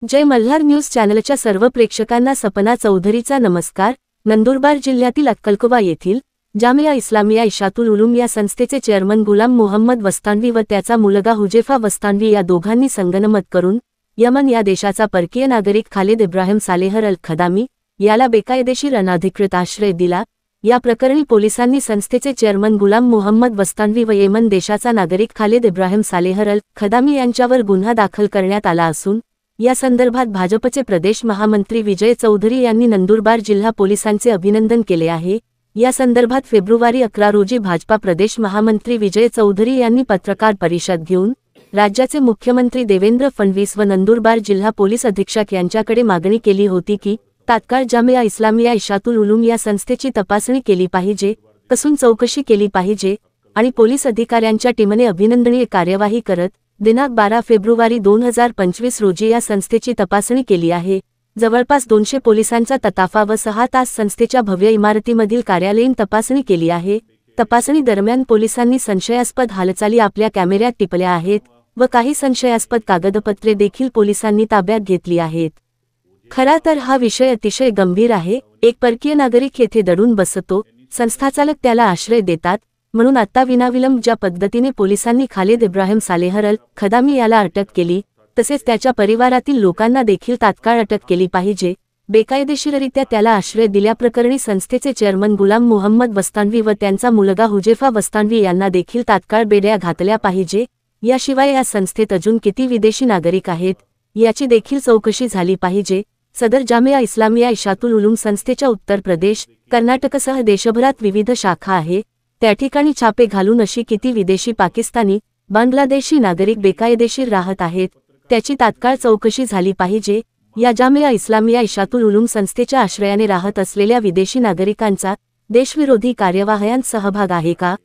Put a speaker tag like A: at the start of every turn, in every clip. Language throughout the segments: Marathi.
A: जय मल्हार न्यूज चॅनलच्या सर्व प्रेक्षकांना सपना चौधरीचा नमस्कार। नंदुरबार जिल्ह्यातील अक्कलकोवा येथील जामिया इस्लामिया इशातुल उलूम या संस्थेचे चेअरमन गुलाम मोहम्मद वस्तानवी व त्याचा मुलगा हुजेफा वस्तानवी या दोघांनी संगनमत करून यमन या देशाचा परकीय नागरिक खालिद इब्राहिम सालेहर अल खदामी याला बेकायदेशीर अनाधिकृत आश्रय दिला। या प्रकरणी पोलिसांनी संस्थेचे चेअरमन गुलाम मोहम्मद वस्तानवी व येमन देशाचा नागरिक खालिद इब्राहिम सालेहर अल खदामी यांच्यावर गुन्हा दाखल करण्यात आला असून या संदर्भात भाजपचे प्रदेश महामंत्री विजय चौधरी यांनी नंदुरबार जिल्हा पोलिसांचे अभिनंदन केले आहे। या संदर्भात फेब्रुवारी 11 रोजी भाजपा प्रदेश महामंत्री विजय चौधरी यांनी पत्रकार परिषद घेऊन राज्याचे मुख्यमंत्री देवेंद्र फडणवीस व नंदुरबार जिल्हा पोलीस अधीक्षक यांच्याकडे मागणी केली होती की तात्काळ जामिया इस्लामिया इशातुल उलूम या संस्थेची तपासणी केली पाहिजे, कसून चौकशी केली पाहिजे आणि पोलीस अधिकाऱ्यांच्या टीमने अभिनंदनीय कार्यवाही करत दिनांक 12 फेब्रुवारी 2025 रोजी या संस्थेची तपासणी केली आहे। जवळपास 200 पोलिसांचा तताफा व 6 तास संस्थेच्या भव्य इमारतीमधील कार्यालयीन तपासणी केली आहे। तपासणी दरम्यान पोलिसांनी संशयास्पद हालचाली आपल्या कॅमेऱ्यात टिपल्या आहेत व काही संशयास्पद कागदपत्रे देखील पोलिसांनी ताब्यात घेतली आहेत। खरा तर हा विषय अतिशय गंभीर आहे। एक परकीय नागरिक येथे दडून बसतो, संस्थाचालक त्याला आश्रय देतात, म्हणून आता विनाविलंब ज्या पद्धतीने पोलिसांनी खालिद इब्राहिम सालेहर अल खदामी याला अटक केली तसेच त्याच्या परिवारातील लोकांना देखील तात्काळ अटक केली पाहिजे। बेकायदेशीररित्या त्याला आश्रय दिल्याप्रकरणी संस्थेचे चेअरमन गुलाम मोहम्मद वस्तानवी व त्यांचा मुलगा हुजेफा वस्तानवी यांना देखील तात्काळ बेड्या घातल्या पाहिजे। याशिवाय या संस्थेत अजून किती विदेशी नागरिक आहेत याची देखील चौकशी झाली पाहिजे। सदर जामिया इस्लामिया इशातुल उलूम संस्थेच्या उत्तर प्रदेश, कर्नाटकसह देशभरात विविध शाखा आहे। त्या ठिकाणी छापे घालून अशी किती विदेशी, पाकिस्तानी, बांगलादेशी नागरिक बेकायदेशीर राहत आहेत त्याची तात्काळ चौकशी झाली पाहिजे। या जामिया इस्लामिया इशातुल उलूम संस्थेच्या आश्रयाने राहत असलेल्या विदेशी नागरिकांचा देशविरोधी कार्यवाह्यांत सहभाग आहे का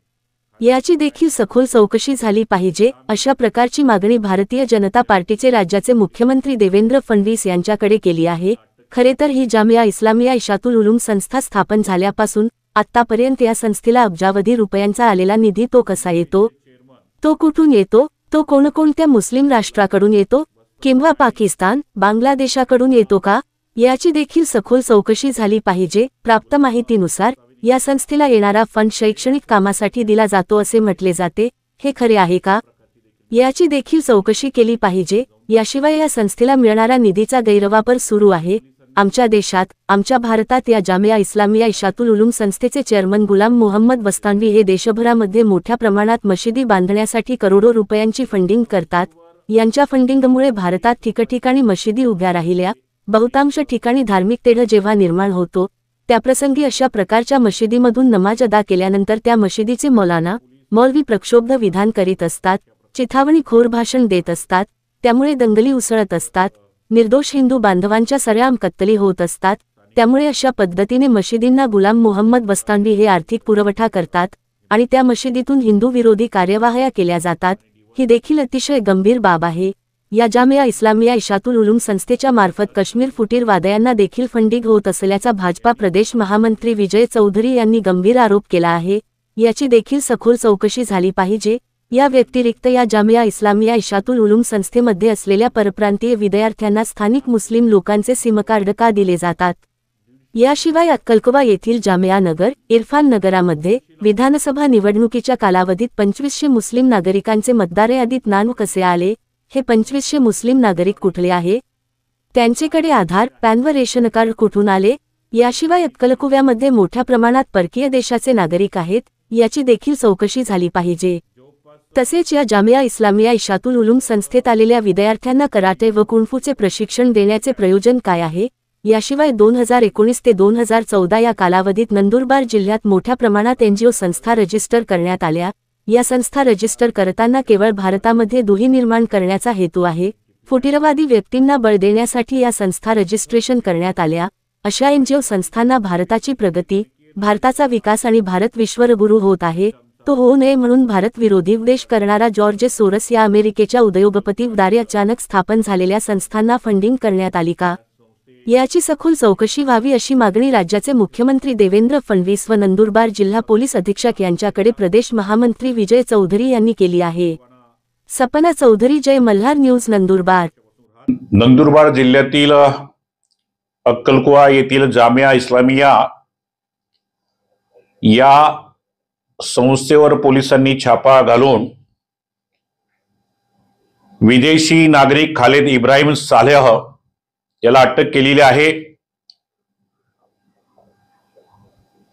A: याची देखील सखोल चौकशी झाली पाहिजे। अशा प्रकारची मागणी भारतीय जनता पार्टीचे राज्याचे मुख्यमंत्री देवेंद्र फडणवीस यांच्याकडे केली आहे। खरे तर ही जामिया इस्लामिया इशातुल उलूम संस्था स्थापन झाल्यापासून आत्तापर्यंत या संस्थेला अब्जावधी रुपयांचा आलेला निधी तो कसा येतो, तो कुठून येतो, तो कोणकोणत्या मुस्लिम राष्ट्राकडून येतो किंवा पाकिस्तान, बांगलादेशाकडून येतो का याची देखील सखोल चौकशी झाली पाहिजे। प्राप्त माहितीनुसार या संस्थेला येणारा फंड शैक्षणिक कामासाठी दिला जातो असे म्हटले जाते, हे खरे आहे का याची देखील चौकशी केली पाहिजे। याशिवाय या संस्थेला मिळणारा निधीचा गैरवापर सुरू आहे। आमच्या देशात, आमच्या भारतात या जामिया इस्लामिया इशातुल उलूम संस्थेचे चेअरमन गुलाम मोहम्मद वस्तानवी हे देशभरामध्ये मोठ्या प्रमाणात मशिदी बांधण्यासाठी करोडो रुपयांची फंडिंग करतात। यांच्या फंडिंगमुळे भारतात ठिकठिकाणी मशिदी उभ्या राहिल्या। बहुतांश ठिकाणी धार्मिक तेढ जेव्हा निर्माण होतो त्याप्रसंगी अशा प्रकारच्या मशिदीमधून नमाज अदा केल्यानंतर त्या मशिदीचे मौलाना, मौलवी प्रक्षोभ विधान करीत असतात, चिथावणीखोर भाषण देत असतात, त्यामुळे दंगली उसळत असतात, निर्दोष हिंदू बांधवांच्या सरेआम कत्तली होत असतात। त्यामुळे अशा पद्धतीने मशिदींना गुलाम मोहम्मद वस्तानवी हे आर्थिक पुरवठा करतात आणि त्या मशिदीतून हिंदू विरोधी कार्यवाह्या केल्या जातात। ही देखील अतिशय गंभीर बाब आहे। या जामिया इस्लामिया इशातुल उलूम संस्थेच्या मार्फत काश्मीर फुटीरवाद्यांना देखील फंडिंग होत असल्याचा भाजपा प्रदेश महामंत्री विजय चौधरी यांनी गंभीर आरोप केला आहे। याची देखील सखोल चौकशी झाली पाहिजे। या व्यतिरिक्त या जामिया इस्लामिया इशातुल उलूम संस्थेमध्ये असलेल्या परप्रांतीय विद्यार्थ्यांना स्थानिक मुस्लिम लोकांचे सिम कार्ड का दिले जातात। याशिवाय अक्कलकोवा येथील जामिया नगर, इरफान नगरामध्ये विधानसभा निवडणुकीच्या कालावधीत 2500 मुस्लिम नागरिकांचे मतदार यादीत नाव कसे आले, हे 2500 मुस्लिम नागरिक कुठले आहे, त्यांच्याकडे आधार, पॅन व रेशन कार्ड कुठून आले। याशिवाय अक्कलकोव्यामध्ये मोठ्या प्रमाणात परकीय देशाचे नागरिक आहेत याची देखील चौकशी झाली पाहिजे। तसेच या जामिया इस्लामिया इशातुल उलूम संस्थेत आलेल्या विद्यार्थ्यांना कराटे व कुंफूचे प्रशिक्षण देण्याचे प्रयोजन काय आहे। याशिवाय 2019 ते 2014 या कालावधीत नंदुरबार जिल्ह्यात मोठ्या प्रमाणात एनजीओ संस्था रजिस्टर करण्यात आल्या। या संस्था रजिस्टर करताना केवळ भारतामध्ये दुही निर्माण करण्याचा हेतू आहे। फुटीरवादी व्यक्तींना बळ देण्यासाठी या संस्था रजिस्ट्रेशन करण्यात आल्या। अशा एनजीओ संस्थांना भारताची प्रगती, भारताचा विकास आणि भारत विश्वगुरू होत आहे तो होऊ नये म्हणून भारत विरोधी उद्देश करणारा जॉर्ज सोरस या अमेरिकेच्या उद्योगपतीद्वारे अचानक स्थापन झालेल्या संस्थांना फंडिंग करण्यात आली का याची सखोल चौकशी व्हावी अशी मागणी राज्याचे मुख्यमंत्री देवेंद्र फडणवीस व नंदुरबार जिल्हा पोलीस अधीक्षक यांच्याकडे प्रदेश महामंत्री विजय चौधरी यांनी केली आहे। सपना चौधरी, जय मल्हार न्यूज, नंदुरबार।
B: नंदुरबार जिल्ह्यातील अक्कलकुवा येथील जामिया इस्लामिया या संस्थेवर पोलिसांनी छापा घालून विदेशी नागरिक खालिद इब्राहिम सालेह याला अटक केलेली आहे।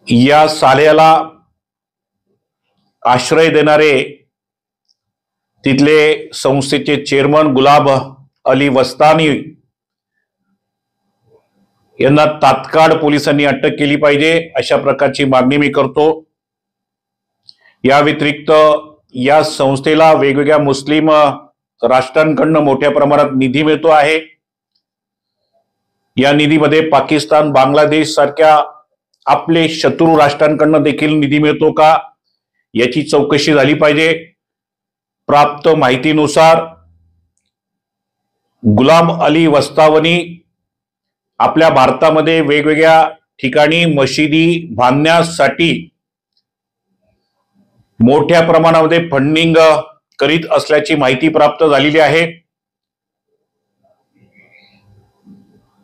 B: या सालेहला आश्रय देणारे तिथले संस्थेचे चेअरमन गुलाम अली वस्तानी यांना तात्काळ पोलिसांनी अटक केली पाहिजे अशा प्रकारची मागणी मी करतो। या व्यतिरिक्त या संस्थेला वेगवेगळ्या मुस्लिम राष्ट्रांकडून मोठ्या प्रमाणात निधी मिळतो आहे। या निधीमध्ये पाकिस्तान, बांगलादेश सारख्या आपले शत्रू राष्ट्रांकडून देखील निधी मिळतो का याची चौकशी झाली पाहिजे। प्राप्त माहितीनुसार गुलाम अली वस्तावनी आपल्या भारतामध्ये वेगवेगळ्या ठिकाणी मशिदी बांधण्यासाठी मोठ्या प्रमाणामध्ये फंडिंग करीत असल्याची माहिती प्राप्त झालेली आहे।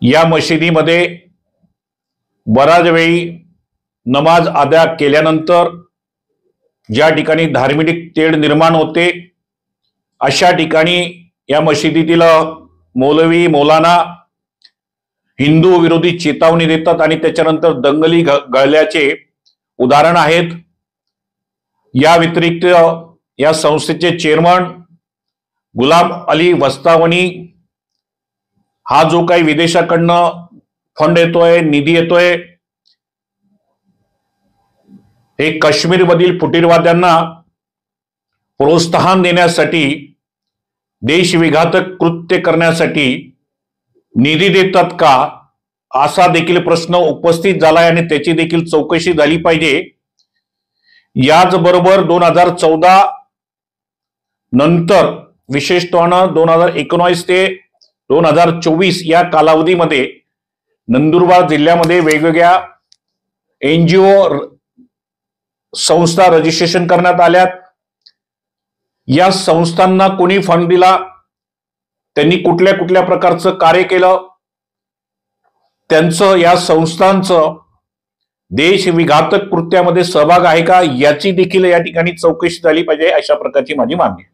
B: या मशिदीमध्ये बराच वेळी नमाज अदा केल्यानंतर ज्या ठिकाणी धार्मिक तेढ निर्माण होते अशा ठिकाणी या मशिदीतील मौलवी मौलाना हिंदू विरोधी चेतावणी देतात आणि त्याच्यानंतर दंगली गळल्याचे उदाहरण आहेत। या व्यतिरिक्त या संस्थेचे चेअरमन गुलाम अली वस्तावनी हा जो काही विदेशाकडनं फंड येतोय, निधी येतोय, हे काश्मीरमधील फुटीरवाद्यांना प्रोत्साहन देण्यासाठी, देशविघातक कृत्य करण्यासाठी निधी देतात का असा देखील प्रश्न उपस्थित झालाय आणि त्याची देखील चौकशी झाली पाहिजे। याचबरोबर 2014 नंतर विशेषतः 2019 ते 2024 या कालावधीमध्ये नंदुरबार जिल्ह्यामध्ये वेगवेगळ्या NGO संस्था रजिस्ट्रेशन करण्यात आल्यात। या संस्थांना कोणी फंड दिला, त्यांनी कुठल्या कुठल्या प्रकारचं कार्य केलं, त्यांचं या संस्थांचं देशविघातक कृत्यामध्ये सहभाग आहे का याची देखील या ठिकाणी चौकशी झाली पाहिजे अशा प्रकारची माझी मागणी आहे।